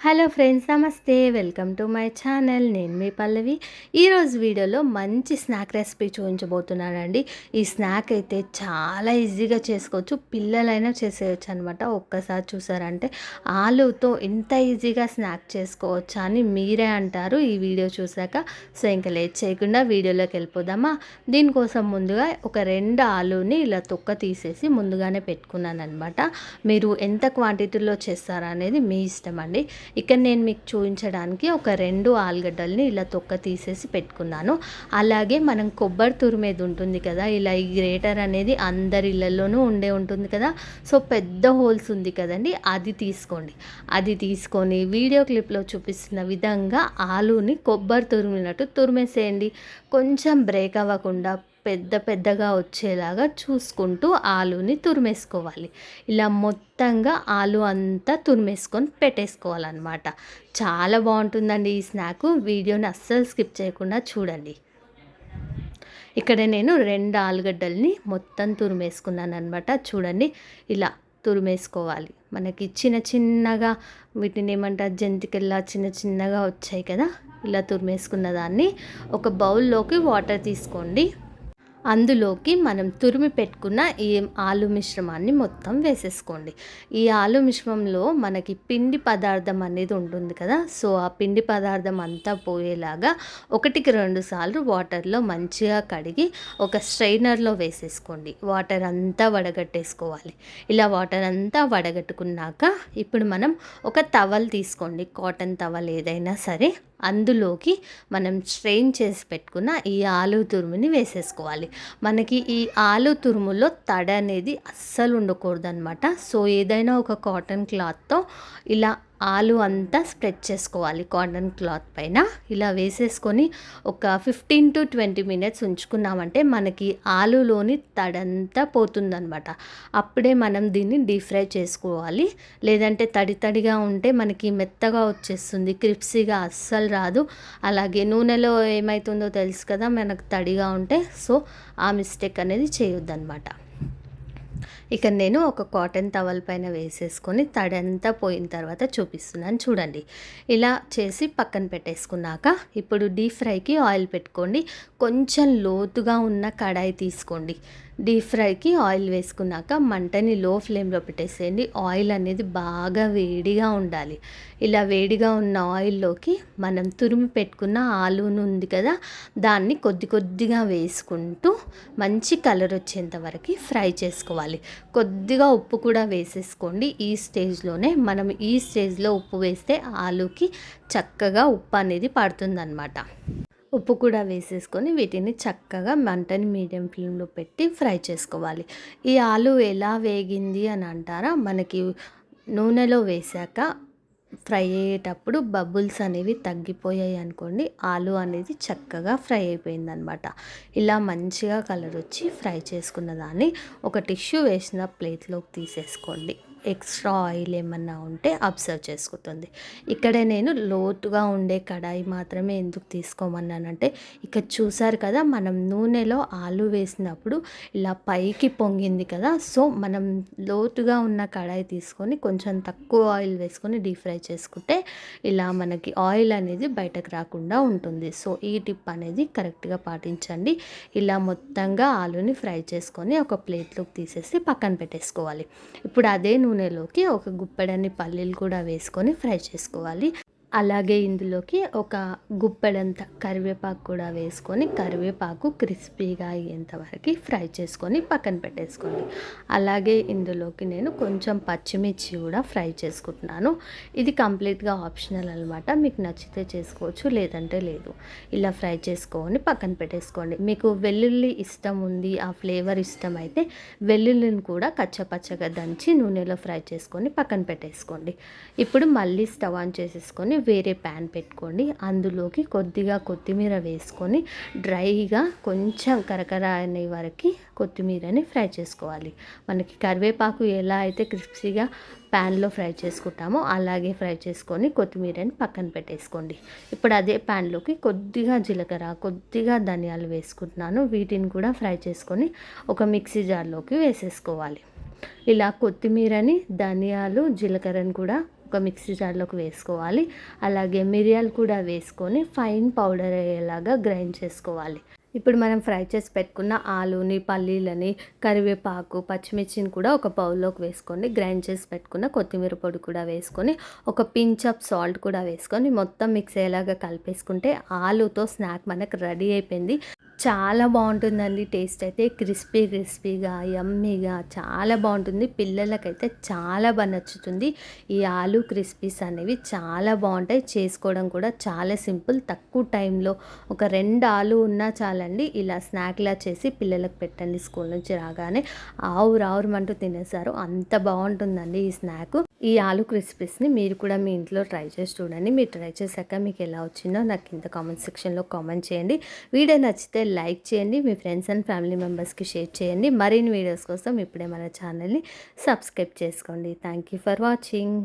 Hello friends, నమస్తే. Welcome to my channel. నేను మీ పల్లవి. ఈరోజు వీడియోలో మంచి స్నాక్ రెసిపీ చూపించబోతున్నానండి. ఈ స్నాక్ అయితే చాలా ఈజీగా చేసుకోవచ్చు, పిల్లలైనా చేసేయచ్చు అనమాట. ఒక్కసారి చూసారంటే ఆలూతో ఇంత ఈజీగా స్నాక్ చేసుకోవచ్చా అని మీరే అంటారు ఈ వీడియో చూసాక. సో ఇంకా లేట్ చేయకుండా వీడియోలోకి వెళ్ళిపోదామా. దీనికోసం ముందుగా ఒక 2 ఆలూని ఇలా తొక్క తీసేసి ముందుగానే పెట్టుకున్నాను అనమాట. మీరు ఎంత క్వాంటిటీలో చేస్తారా అనేది మీ ఇష్టం అండి. ఇక్కడ నేను మీకు చూపించడానికి ఒక 2 ఆలుగడ్డల్ని ఇలా తొక్క తీసేసి పెట్టుకున్నాను. అలాగే మనం కొబ్బరి తురిమేది ఉంటుంది కదా, ఇలా ఈ గ్రేటర్ అనేది అందరి ఇళ్ళల్లోనూ ఉంటుంది కదా. సో పెద్ద హోల్స్ ఉంది కదండి, అది తీసుకోండి. అది తీసుకొని వీడియో క్లిప్లో చూపిస్తున్న విధంగా ఆలూని కొబ్బరి తురిమినట్టు తురిమేసేయండి. కొంచెం బ్రేక్ అవ్వకుండా పెద్దగా వచ్చేలాగా చూసుకుంటూ ఆలూని తురిమేసుకోవాలి. ఇలా మొత్తంగా ఆలు అంతా తురిమేసుకొని పెట్టేసుకోవాలన్నమాట. చాలా బాగుంటుందండి ఈ స్నాక్. వీడియోని అస్సలు స్కిప్ చేయకుండా చూడండి. ఇక్కడ నేను 2 ఆలుగడ్డల్ని మొత్తం తురిమేసుకున్నాను అనమాట. చూడండి, ఇలా తురిమేసుకోవాలి. మనకి చిన్నగా వీటిని ఏమంటారు, జంతికల్లా చిన్నగా వచ్చాయి కదా. ఇలా తురిమేసుకున్న దాన్ని ఒక బౌల్లోకి వాటర్ తీసుకోండి. అందులోకి మనం తురిమి పెట్టుకున్న ఈ ఆలు మిశ్రమాన్ని మొత్తం వేసేసుకోండి. ఈ ఆలు మిశ్రమంలో మనకి పిండి పదార్థం అనేది ఉంటుంది కదా. సో ఆ పిండి పదార్థం అంతా పోయేలాగా 1కి 2 సార్లు వాటర్లో మంచిగా కడిగి ఒక స్ట్రైనర్లో వేసేసుకోండి. వాటర్ అంతా వడగట్టేసుకోవాలి. ఇలా వాటర్ అంతా వడగట్టుకున్నాక ఇప్పుడు మనం ఒక టవల్ తీసుకోండి, కాటన్ టవల్ ఏదైనా సరే. అందులోకి మనం స్ట్రెయిన్ చేసి పెట్టుకున్న ఈ ఆలు తురుముని వేసేసుకోవాలి. మనకి ఈ ఆలు తురుములో తడ అనేది అస్సలు ఉండకూడదు అనమాట. సో ఏదైనా ఒక కాటన్ క్లాత్తో ఇలా ఆలు అంతా స్ప్రెడ్ చేసుకోవాలి. కాటన్ క్లాత్ పైన ఇలా వేసేసుకొని ఒక 15 to 20 మినిట్స్ ఉంచుకున్నామంటే మనకి ఆలులోని తడంతా పోతుందనమాట. అప్పుడే మనం దీన్ని డీప్ ఫ్రై చేసుకోవాలి. లేదంటే తడిగా ఉంటే మనకి మెత్తగా వచ్చేస్తుంది, క్రిప్సీగా అస్సలు రాదు. అలాగే నూనెలో ఏమవుతుందో తెలుసు కదా, మనకు తడిగా ఉంటే. సో ఆ మిస్టేక్ అనేది చేయొద్దన్నమాట. ఇక నేను ఒక కాటన్ టవల్ పైన వేసేసుకొని తడంతా పోయిన తర్వాత చూపిస్తున్నాను చూడండి. ఇలా చేసి పక్కన పెట్టేసుకున్నాక ఇప్పుడు డీప్ ఫ్రైకి ఆయిల్ పెట్టుకోండి. కొంచెం లోతుగా ఉన్న కడాయి తీసుకోండి. డీప్ ఫ్రైకి ఆయిల్ వేసుకున్నాక మంటని లో ఫ్లేమ్లో పెట్టేసేయండి. ఆయిల్ అనేది బాగా వేడిగా ఉండాలి. ఇలా వేడిగా ఉన్న ఆయిల్లోకి మనం తురిమి పెట్టుకున్న ఆలూను ఉంది కదా, దాన్ని కొద్దిగా వేసుకుంటూ మంచి కలర్ వచ్చేంత వరకు ఫ్రై చేసుకోవాలి. కొద్దిగా ఉప్పు కూడా వేసేసుకోండి. ఈ స్టేజ్లోనే మనం ఈ స్టేజ్లో ఉప్పు వేస్తే ఆలూకి చక్కగా ఉప్పు అనేది పడుతుందన్నమాట. ఉప్పు కూడా వేసేసుకొని వీటిని చక్కగా మంటని మీడియం ఫ్లేమ్లో పెట్టి ఫ్రై చేసుకోవాలి. ఈ ఆలు ఎలా వేగింది అని అంటారా, మనకి నూనెలో వేసాక ఫ్రై అయ్యేటప్పుడు బబుల్స్ అనేవి తగ్గిపోయాయి అనుకోండి, ఆలు అనేది చక్కగా ఫ్రై అయిపోయిందనమాట. ఇలా మంచిగా కలర్ వచ్చి ఫ్రై చేసుకున్న దాన్ని ఒక టిష్యూ వేసిన ప్లేట్లోకి తీసేసుకోండి. ఎక్స్ట్రా ఆయిల్ ఏమన్నా ఉంటే అబ్జర్వ్ చేసుకుంటుంది. ఇక్కడే నేను లోతుగా ఉండే కడాయి మాత్రమే ఎందుకు తీసుకోమన్నానంటే, ఇక్కడ చూసారు కదా మనం నూనెలో ఆలు వేసినప్పుడు ఇలా పైకి పొంగింది కదా. సో మనం లోతుగా ఉన్న కడాయి తీసుకొని కొంచెం తక్కువ ఆయిల్ వేసుకొని డీప్ ఫ్రై చేసుకుంటే ఇలా మనకి ఆయిల్ అనేది బయటకు రాకుండా ఉంటుంది. సో ఈ టిప్ అనేది కరెక్ట్గా పాటించండి. ఇలా మొత్తంగా ఆలుని ఫ్రై చేసుకొని ఒక ప్లేట్లోకి తీసేసి పక్కన పెట్టేసుకోవాలి. ఇప్పుడు అదే నూనెలోకి ఒక గుప్పెడన్ని పల్లీలు కూడా వేసుకొని ఫ్రై చేసుకోవాలి. అలాగే ఇందులోకి ఒక గుప్పెడంత కరివేపాకు కూడా వేసుకొని కరివేపాకు క్రిస్పీగా అయ్యేంత వరకు ఫ్రై చేసుకొని పక్కన పెట్టేసుకోండి. అలాగే ఇందులోకి నేను కొంచెం పచ్చిమిర్చి కూడా ఫ్రై చేసుకుంటున్నాను. ఇది కంప్లీట్గా ఆప్షనల్ అనమాట. మీకు నచ్చితే చేసుకోవచ్చు, లేదంటే లేదు. ఇలా ఫ్రై చేసుకొని పక్కన పెట్టేసుకోండి. మీకు వెల్లుల్లి ఇష్టం ఉంది, ఆ ఫ్లేవర్ ఇష్టం అయితే వెల్లుల్లిని కూడా కచ్చపచ్చగా దంచి నూనెలో ఫ్రై చేసుకొని పక్కన పెట్టేసుకోండి. ఇప్పుడు మళ్ళీ స్టవ్ ఆన్ చేసేసుకొని వేరే ప్యాన్ పెట్టుకోండి. అందులోకి కొద్దిగా కొత్తిమీర వేసుకొని డ్రైగా కొంచెం కరకర అనే వరకు కొత్తిమీరని ఫ్రై చేసుకోవాలి. మనకి కరివేపాకు ఎలా అయితే క్రిస్పీగా ప్యాన్లో ఫ్రై చేసుకుంటామో అలాగే ఫ్రై చేసుకొని కొత్తిమీరని పక్కన పెట్టేసుకోండి. ఇప్పుడు అదే ప్యాన్లోకి కొద్దిగా జీలకర్ర, కొద్దిగా ధనియాలు వేసుకుంటున్నాను. వీటిని కూడా ఫ్రై చేసుకొని ఒక మిక్సీ జార్లోకి వేసేసుకోవాలి. ఇలా కొత్తిమీరని, ధనియాలు, జీలకర్రని కూడా ఒక మిక్సీ జార్లోకి వేసుకోవాలి. అలాగే మిరియాలు కూడా వేసుకొని ఫైన్ పౌడర్ అయ్యేలాగా గ్రైండ్ చేసుకోవాలి. ఇప్పుడు మనం ఫ్రై చేసి పెట్టుకున్న ఆలుని, పల్లీలని, కరివేపాకు, పచ్చిమిర్చిని కూడా ఒక బౌల్లోకి వేసుకోండి. గ్రైండ్ చేసి పెట్టుకున్న కొత్తిమీర పొడి కూడా వేసుకొని, ఒక పించ్ ఆఫ్ సాల్ట్ కూడా వేసుకొని మొత్తం మిక్స్ అయ్యేలాగా కలిపేసుకుంటే ఆలుతో స్నాక్ మనకు రెడీ అయిపోయింది. చాలా బాగుంటుందండి. టేస్ట్ అయితే క్రిస్పీగా, యమ్మీగా చాలా బాగుంటుంది. పిల్లలకైతే చాలా బాగా నచ్చుతుంది. ఈ ఆలు క్రిస్పీస్ అనేవి చాలా బాగుంటాయి. చేసుకోవడం కూడా చాలా సింపుల్. తక్కువ టైంలో ఒక 2 ఆలు ఉన్నా చాలండి. ఇలా స్నాక్లా చేసి పిల్లలకు పెట్టండి. స్కూల్ నుంచి రాగానే ఆవురావురమంటూ తినేస్తారు. అంత బాగుంటుందండి ఈ స్నాక్. ఈ ఆలు క్రిస్పీస్ని మీరు కూడా మీ ఇంట్లో ట్రై చేసి చూడండి. మీరు ట్రై చేశాక మీకు ఎలా వచ్చిందో నాకు కింద కామెంట్ సెక్షన్లో కామెంట్ చేయండి. వీడియో నచ్చితే లైక్ చేయండి. మీ ఫ్రెండ్స్ అండ్ ఫ్యామిలీ మెంబర్స్కి షేర్ చేయండి. మరిన్ని వీడియోస్ కోసం ఇప్పుడే మన ఛానల్ని సబ్స్క్రైబ్ చేసుకోండి. Thank you for watching.